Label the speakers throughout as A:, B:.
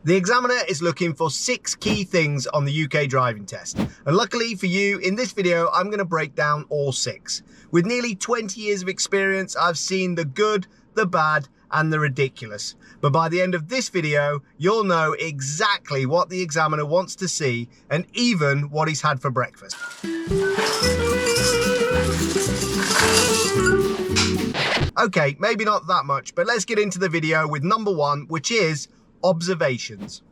A: The examiner is looking for 6 key things on the UK driving test. And luckily for you, in this video, I'm going to break down all 6. With nearly 20 years of experience, I've seen the good, the bad, and the ridiculous. But by the end of this video, you'll know exactly what the examiner wants to see and even what he's had for breakfast. Okay, maybe not that much, but let's get into the video with number 1, which is observations.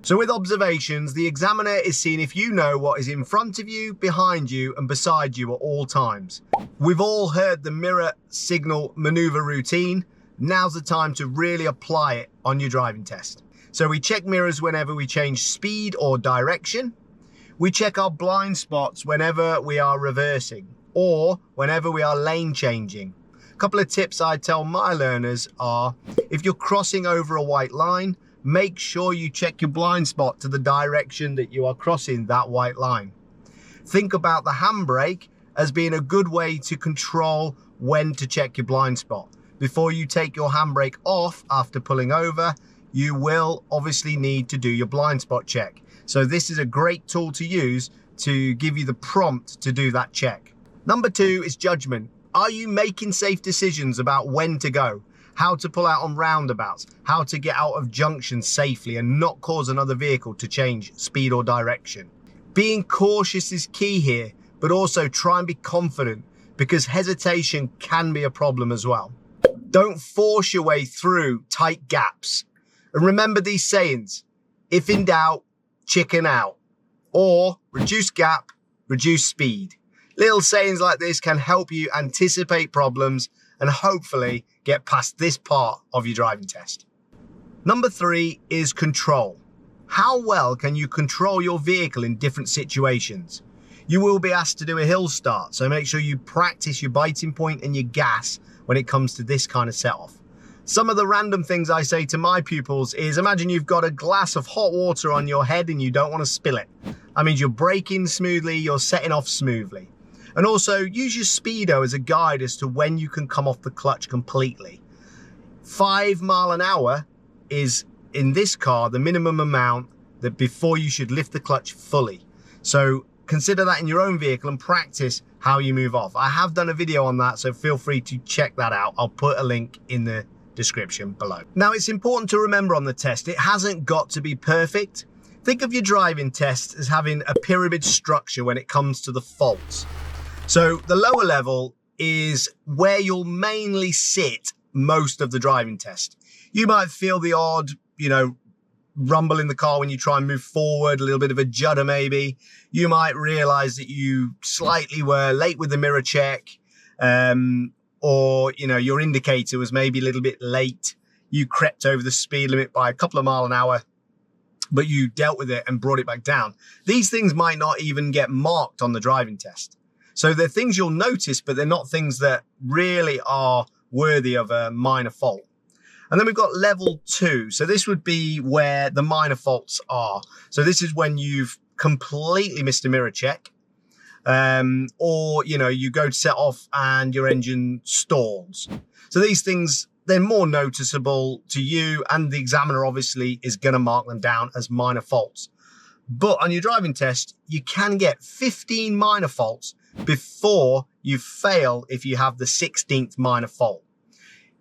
A: So with observations, the examiner is seeing if you know what is in front of you, behind you, and beside you at all times. We've all heard the mirror signal maneuver routine. Now's the time to really apply it on your driving test. So we check mirrors whenever we change speed or direction. We check our blind spots whenever we are reversing or whenever we are lane changing. A couple of tips I tell my learners are, if you're crossing over a white line, make sure you check your blind spot to the direction that you are crossing that white line. Think about the handbrake as being a good way to control when to check your blind spot. Before you take your handbrake off after pulling over, you will obviously need to do your blind spot check. So this is a great tool to use to give you the prompt to do that check. Number 2 is judgment. Are you making safe decisions about when to go, how to pull out on roundabouts, how to get out of junctions safely and not cause another vehicle to change speed or direction? Being cautious is key here, but also try and be confident because hesitation can be a problem as well. Don't force your way through tight gaps. And remember these sayings: if in doubt, chicken out, or reduce gap, reduce speed. Little sayings like this can help you anticipate problems and hopefully get past this part of your driving test. Number 3 is control. How well can you control your vehicle in different situations? You will be asked to do a hill start, so make sure you practice your biting point and your gas when it comes to this kind of set-off. Some of the random things I say to my pupils is, imagine you've got a glass of hot water on your head and you don't want to spill it. That means you're braking smoothly, you're setting off smoothly. And also use your speedo as a guide as to when you can come off the clutch completely. 5 miles an hour is, in this car, the minimum amount that before you should lift the clutch fully. So consider that in your own vehicle and practice how you move off. I have done a video on that, so feel free to check that out. I'll put a link in the description below. Now, it's important to remember on the test, it hasn't got to be perfect. Think of your driving test as having a pyramid structure when it comes to the faults. So the lower level is where you'll mainly sit most of the driving test. You might feel the odd, rumble in the car when you try and move forward, a little bit of a judder maybe. You might realize that you slightly were late with the mirror check, or your indicator was maybe a little bit late. You crept over the speed limit by a couple of miles an hour, but you dealt with it and brought it back down. These things might not even get marked on the driving test. So they're things you'll notice, but they're not things that really are worthy of a minor fault. And then we've got level 2. So this would be where the minor faults are. So this is when you've completely missed a mirror check, or, you go to set off and your engine stalls. So these things, they're more noticeable to you, and the examiner obviously is going to mark them down as minor faults. But on your driving test, you can get 15 minor faults before you fail if you have the 16th minor fault.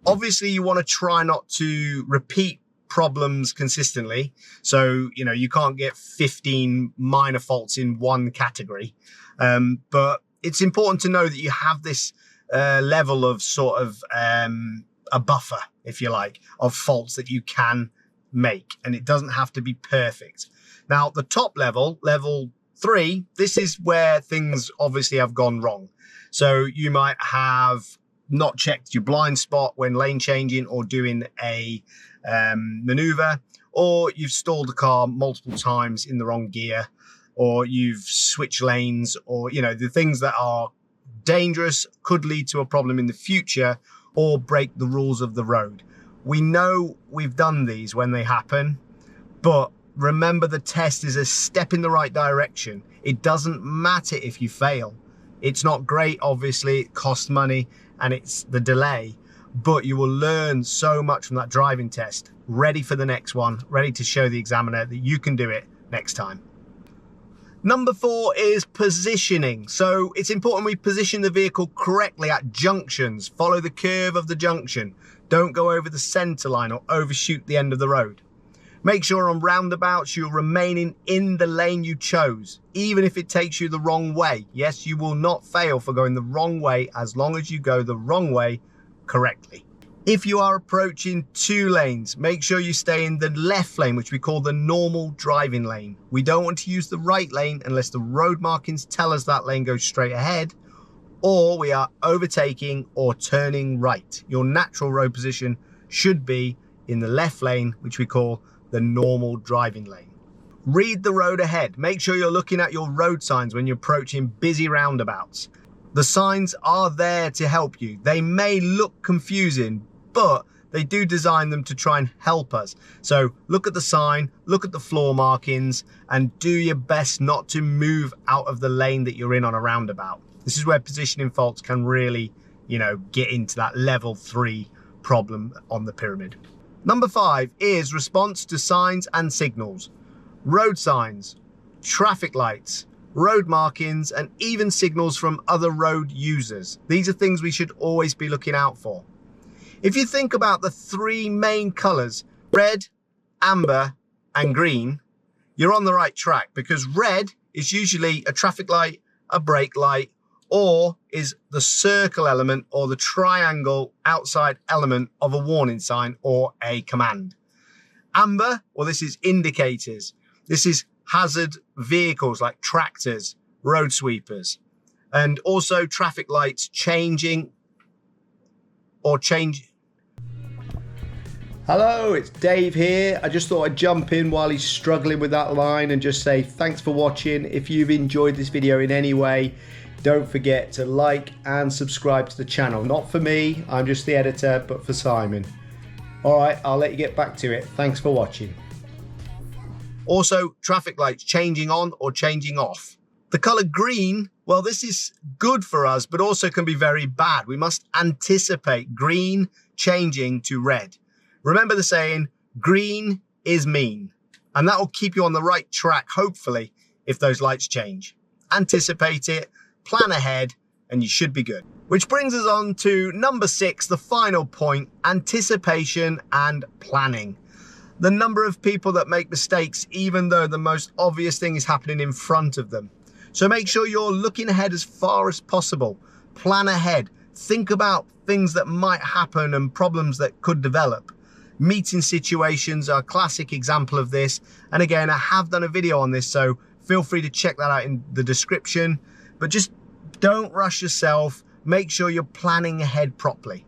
A: Obviously, you want to try not to repeat problems consistently. So, you can't get 15 minor faults in one category. But it's important to know that you have this level of sort of a buffer, if you like, of faults that you can make. And it doesn't have to be perfect. Now, the top level, level 3, this is where things obviously have gone wrong. So you might have not checked your blind spot when lane changing or doing a maneuver, or you've stalled the car multiple times in the wrong gear, or you've switched lanes, or, the things that are dangerous, could lead to a problem in the future, or break the rules of the road. We know we've done these when they happen, but remember, the test is a step in the right direction. It doesn't matter if you fail. It's not great, obviously, it costs money and it's the delay, but you will learn so much from that driving test. Ready for the next one, ready to show the examiner that you can do it next time. Number 4 is positioning. So it's important we position the vehicle correctly at junctions. Follow the curve of the junction. Don't go over the center line or overshoot the end of the road. Make sure on roundabouts you're remaining in the lane you chose, even if it takes you the wrong way. Yes, you will not fail for going the wrong way as long as you go the wrong way correctly. If you are approaching 2 lanes, make sure you stay in the left lane, which we call the normal driving lane. We don't want to use the right lane unless the road markings tell us that lane goes straight ahead, or we are overtaking or turning right. Your natural road position should be in the left lane, which we call the normal driving lane. Read the road ahead. Make sure you're looking at your road signs when you're approaching busy roundabouts. The signs are there to help you. They may look confusing, but they do design them to try and help us. So look at the sign, look at the floor markings, and do your best not to move out of the lane that you're in on a roundabout. This is where positioning faults can really, get into that level 3 problem on the pyramid. Number 5 is response to signs and signals. Road signs, traffic lights, road markings, and even signals from other road users. These are things we should always be looking out for. If you think about the 3 main colors, red, amber, and green, you're on the right track, because red is usually a traffic light, a brake light, or is the circle element or the triangle outside element of a warning sign or a command. Amber, well, this is indicators. This is hazard vehicles like tractors, road sweepers, and also traffic lights changing or change. Hello, it's Dave here. I just thought I'd jump in while he's struggling with that line and just say thanks for watching. If you've enjoyed this video in any way, don't forget to like and subscribe to the channel. Not for me, I'm just the editor, but for Simon. All right, I'll let you get back to it. Thanks for watching. Also, traffic lights changing on or changing off. The color green, well, this is good for us, but also can be very bad. We must anticipate green changing to red. Remember the saying, green is mean, and that will keep you on the right track, hopefully, if those lights change. Anticipate it, plan ahead, and you should be good. Which brings us on to number 6, the final point, anticipation and planning. The number of people that make mistakes, even though the most obvious thing is happening in front of them. So make sure you're looking ahead as far as possible. Plan ahead. Think about things that might happen and problems that could develop. Meeting situations are a classic example of this. And again, I have done a video on this, so feel free to check that out in the description. But just don't rush yourself. Make sure you're planning ahead properly.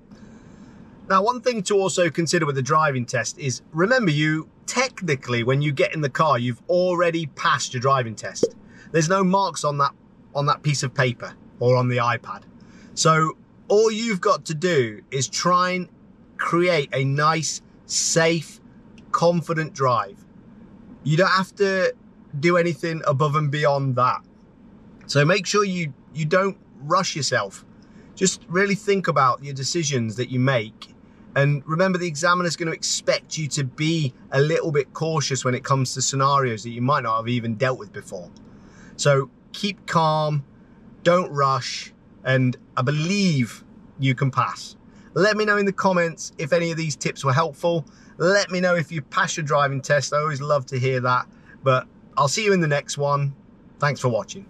A: Now, one thing to also consider with the driving test is, remember, you technically, when you get in the car, you've already passed your driving test. There's no marks on that piece of paper or on the iPad. So all you've got to do is try and create a nice, safe, confident drive. You don't have to do anything above and beyond that. So make sure you don't rush yourself. Just really think about your decisions that you make. And remember, the examiner is going to expect you to be a little bit cautious when it comes to scenarios that you might not have even dealt with before. So keep calm, don't rush, and I believe you can pass. Let me know in the comments if any of these tips were helpful. Let me know if you passed your driving test. I always love to hear that. But I'll see you in the next one. Thanks for watching.